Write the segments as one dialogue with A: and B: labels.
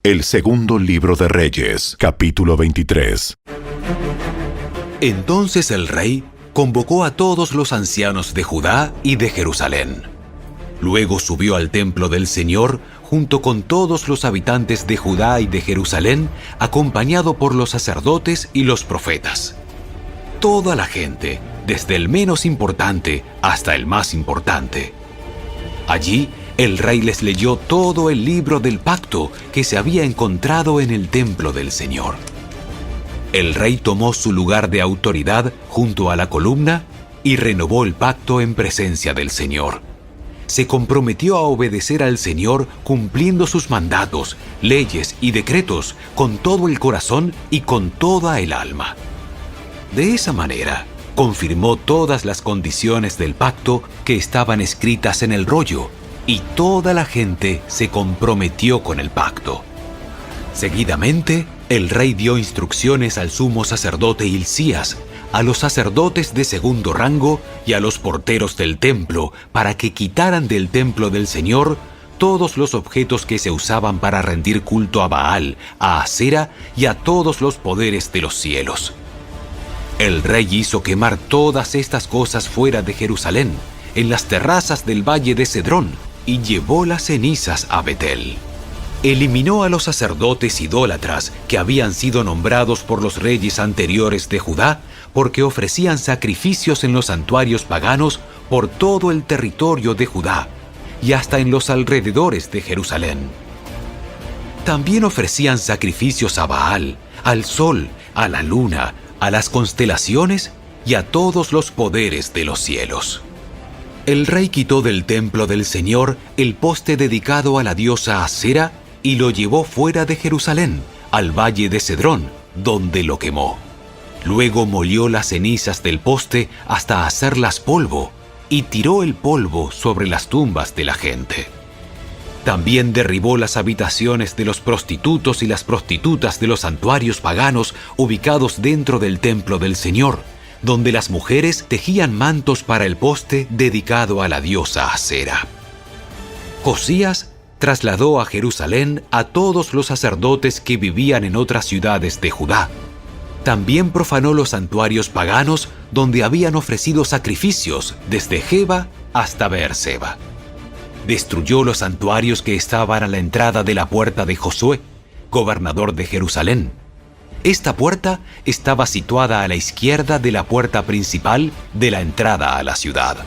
A: El segundo libro de Reyes, capítulo 23.
B: Entonces el rey convocó a todos los ancianos de Judá y de Jerusalén. Luego subió al templo del Señor junto con todos los habitantes de Judá y de Jerusalén, acompañado por los sacerdotes y los profetas. Toda la gente, desde el menos importante hasta el más importante. Allí, el rey les leyó todo el libro del pacto que se había encontrado en el templo del Señor. El rey tomó su lugar de autoridad junto a la columna y renovó el pacto en presencia del Señor. Se comprometió a obedecer al Señor cumpliendo sus mandatos, leyes y decretos con todo el corazón y con toda el alma. De esa manera, confirmó todas las condiciones del pacto que estaban escritas en el rollo, y toda la gente se comprometió con el pacto. Seguidamente, el rey dio instrucciones al sumo sacerdote Hilcías, a los sacerdotes de segundo rango y a los porteros del templo para que quitaran del templo del Señor todos los objetos que se usaban para rendir culto a Baal, a Asera y a todos los poderes de los cielos. El rey hizo quemar todas estas cosas fuera de Jerusalén, en las terrazas del valle de Cedrón, y llevó las cenizas a Betel. Eliminó a los sacerdotes idólatras que habían sido nombrados por los reyes anteriores de Judá porque ofrecían sacrificios en los santuarios paganos por todo el territorio de Judá y hasta en los alrededores de Jerusalén. También ofrecían sacrificios a Baal, al sol, a la luna, a las constelaciones y a todos los poderes de los cielos. El rey quitó del templo del Señor el poste dedicado a la diosa Asera y lo llevó fuera de Jerusalén, al valle de Cedrón, donde lo quemó. Luego molió las cenizas del poste hasta hacerlas polvo y tiró el polvo sobre las tumbas de la gente. También derribó las habitaciones de los prostitutos y las prostitutas de los santuarios paganos ubicados dentro del templo del Señor, donde las mujeres tejían mantos para el poste dedicado a la diosa Asera. Josías trasladó a Jerusalén a todos los sacerdotes que vivían en otras ciudades de Judá. También profanó los santuarios paganos donde habían ofrecido sacrificios desde Geba hasta Beerseba. Destruyó los santuarios que estaban a la entrada de la puerta de Josué, gobernador de Jerusalén. Esta puerta estaba situada a la izquierda de la puerta principal de la entrada a la ciudad.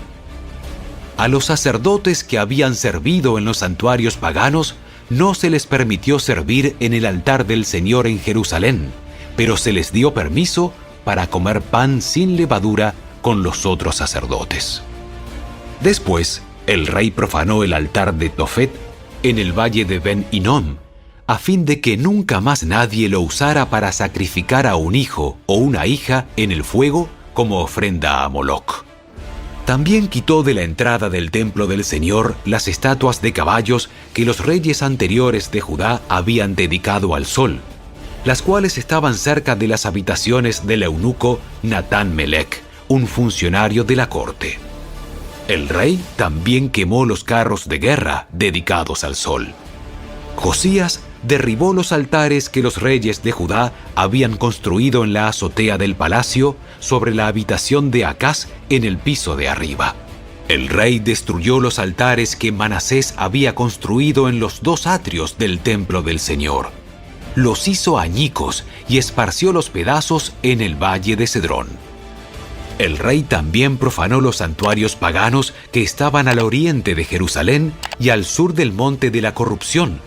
B: A los sacerdotes que habían servido en los santuarios paganos no se les permitió servir en el altar del Señor en Jerusalén, pero se les dio permiso para comer pan sin levadura con los otros sacerdotes. Después, el rey profanó el altar de Tofet en el valle de Ben-Hinnom, a fin de que nunca más nadie lo usara para sacrificar a un hijo o una hija en el fuego como ofrenda a Moloc. También quitó de la entrada del templo del Señor las estatuas de caballos que los reyes anteriores de Judá habían dedicado al sol, las cuales estaban cerca de las habitaciones del eunuco Natán-Melec, un funcionario de la corte. El rey también quemó los carros de guerra dedicados al sol. Josías derribó los altares que los reyes de Judá habían construido en la azotea del palacio sobre la habitación de Acaz en el piso de arriba. El rey destruyó los altares que Manasés había construido en los dos atrios del templo del Señor. Los hizo añicos y esparció los pedazos en el valle de Cedrón. El rey también profanó los santuarios paganos que estaban al oriente de Jerusalén y al sur del monte de la corrupción,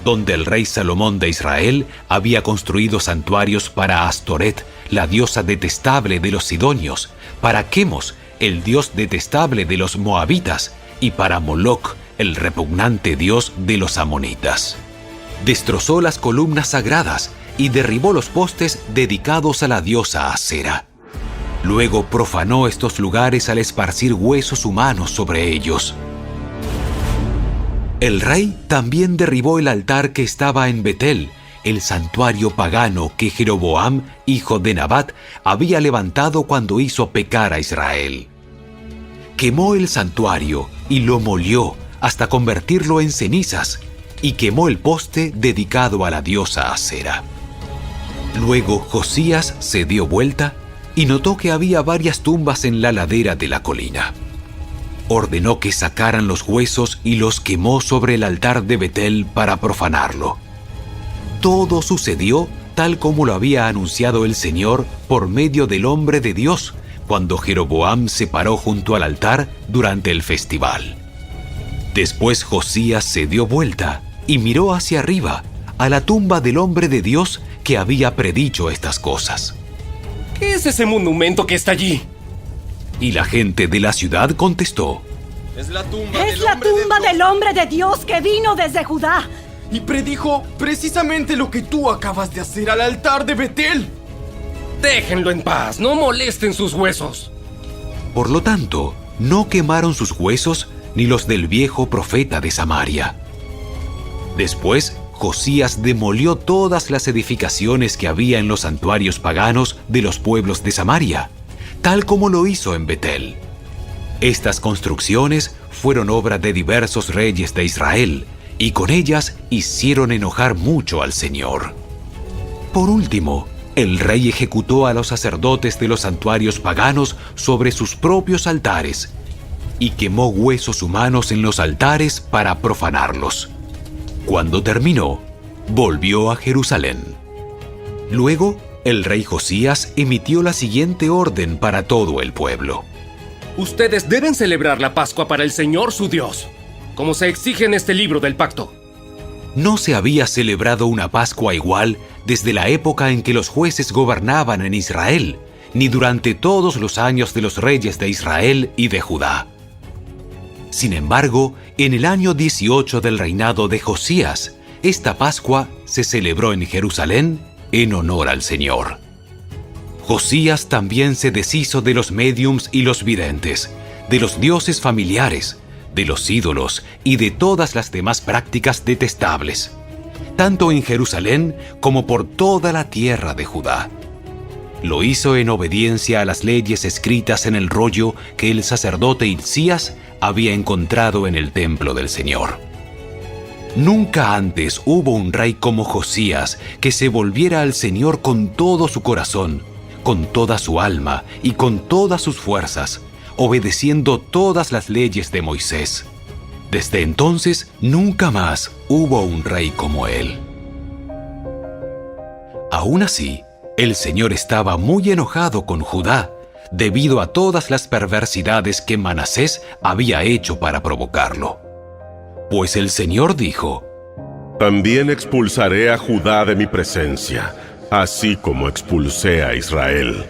B: donde el rey Salomón de Israel había construido santuarios para Astoret, la diosa detestable de los sidonios, para Quemos, el dios detestable de los moabitas, y para Moloc, el repugnante dios de los amonitas. Destrozó las columnas sagradas y derribó los postes dedicados a la diosa Asera. Luego profanó estos lugares al esparcir huesos humanos sobre ellos. El rey también derribó el altar que estaba en Betel, el santuario pagano que Jeroboam, hijo de Nabat, había levantado cuando hizo pecar a Israel. Quemó el santuario y lo molió hasta convertirlo en cenizas, y quemó el poste dedicado a la diosa Acera. Luego Josías se dio vuelta y notó que había varias tumbas en la ladera de la colina. Ordenó que sacaran los huesos y los quemó sobre el altar de Betel para profanarlo. Todo sucedió tal como lo había anunciado el Señor por medio del hombre de Dios, cuando Jeroboam se paró junto al altar durante el festival. Después Josías se dio vuelta y miró hacia arriba, a la tumba del hombre de Dios que había predicho estas cosas.
C: ¿Qué es ese monumento que está allí?
B: Y la gente de la ciudad contestó:
C: Es la tumba
D: del hombre de Dios que vino desde Judá.
C: Y predijo precisamente lo que tú acabas de hacer al altar de Betel. Déjenlo en paz, no molesten sus huesos.
B: Por lo tanto, no quemaron sus huesos ni los del viejo profeta de Samaria. Después, Josías demolió todas las edificaciones que había en los santuarios paganos de los pueblos de Samaria, tal como lo hizo en Betel. Estas construcciones fueron obra de diversos reyes de Israel, y con ellas hicieron enojar mucho al Señor. Por último, el rey ejecutó a los sacerdotes de los santuarios paganos sobre sus propios altares y quemó huesos humanos en los altares para profanarlos. Cuando terminó, volvió a Jerusalén. Luego, el rey Josías emitió la siguiente orden para todo el pueblo:
C: Ustedes deben celebrar la Pascua para el Señor su Dios, como se exige en este libro del pacto.
B: No se había celebrado una Pascua igual desde la época en que los jueces gobernaban en Israel, ni durante todos los años de los reyes de Israel y de Judá. Sin embargo, en el año 18 del reinado de Josías, esta Pascua se celebró en Jerusalén en honor al Señor. Josías también se deshizo de los médiums y los videntes, de los dioses familiares, de los ídolos y de todas las demás prácticas detestables, tanto en Jerusalén como por toda la tierra de Judá. Lo hizo en obediencia a las leyes escritas en el rollo que el sacerdote Hilcías había encontrado en el templo del Señor. Nunca antes hubo un rey como Josías que se volviera al Señor con todo su corazón, con toda su alma y con todas sus fuerzas, obedeciendo todas las leyes de Moisés. Desde entonces, nunca más hubo un rey como él. Aún así, el Señor estaba muy enojado con Judá, debido a todas las perversidades que Manasés había hecho para provocarlo. Pues el Señor dijo:
A: También expulsaré a Judá de mi presencia, así como expulsé a Israel.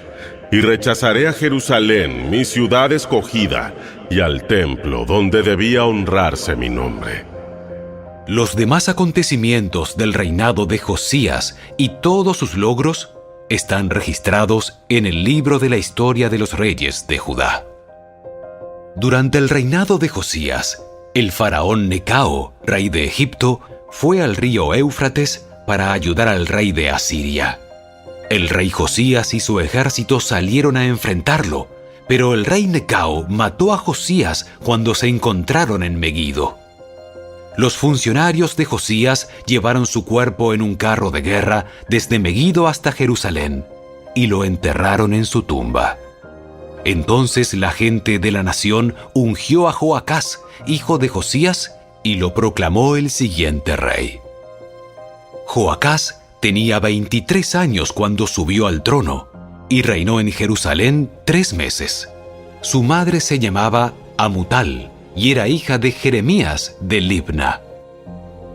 A: Y rechazaré a Jerusalén, mi ciudad escogida, y al templo donde debía honrarse mi nombre.
B: Los demás acontecimientos del reinado de Josías y todos sus logros están registrados en el libro de la historia de los reyes de Judá. Durante el reinado de Josías, el faraón Necao, rey de Egipto, fue al río Éufrates para ayudar al rey de Asiria. El rey Josías y su ejército salieron a enfrentarlo, pero el rey Necao mató a Josías cuando se encontraron en Meguido. Los funcionarios de Josías llevaron su cuerpo en un carro de guerra desde Meguido hasta Jerusalén y lo enterraron en su tumba. Entonces la gente de la nación ungió a Joacás, hijo de Josías, y lo proclamó el siguiente rey. Joacás tenía 23 años cuando subió al trono y reinó en Jerusalén 3 meses. Su madre se llamaba Amutal y era hija de Jeremías de Libna.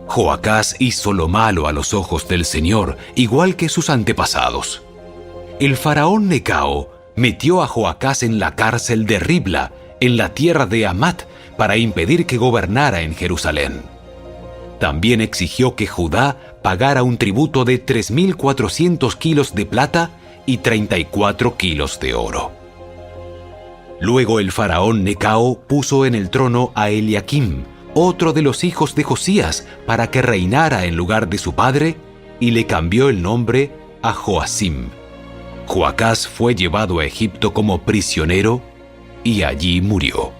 B: Joacás hizo lo malo a los ojos del Señor, igual que sus antepasados. El faraón Necao metió a Joacás en la cárcel de Ribla, en la tierra de Amat, para impedir que gobernara en Jerusalén. También exigió que Judá pagara un tributo de 3.400 kilos de plata y 34 kilos de oro. Luego el faraón Necao puso en el trono a Eliakim, otro de los hijos de Josías, para que reinara en lugar de su padre, y le cambió el nombre a Joacim. Joacás fue llevado a Egipto como prisionero y allí murió.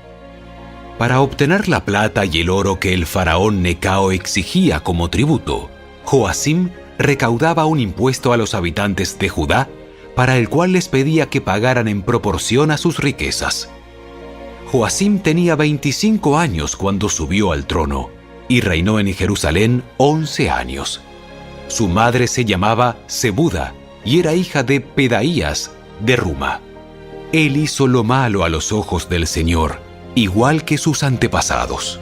B: Para obtener la plata y el oro que el faraón Necao exigía como tributo, Joacim recaudaba un impuesto a los habitantes de Judá, para el cual les pedía que pagaran en proporción a sus riquezas. Joacim tenía 25 años cuando subió al trono y reinó en Jerusalén 11 años. Su madre se llamaba Zebuda y era hija de Pedaías de Ruma. Él hizo lo malo a los ojos del Señor, igual que sus antepasados.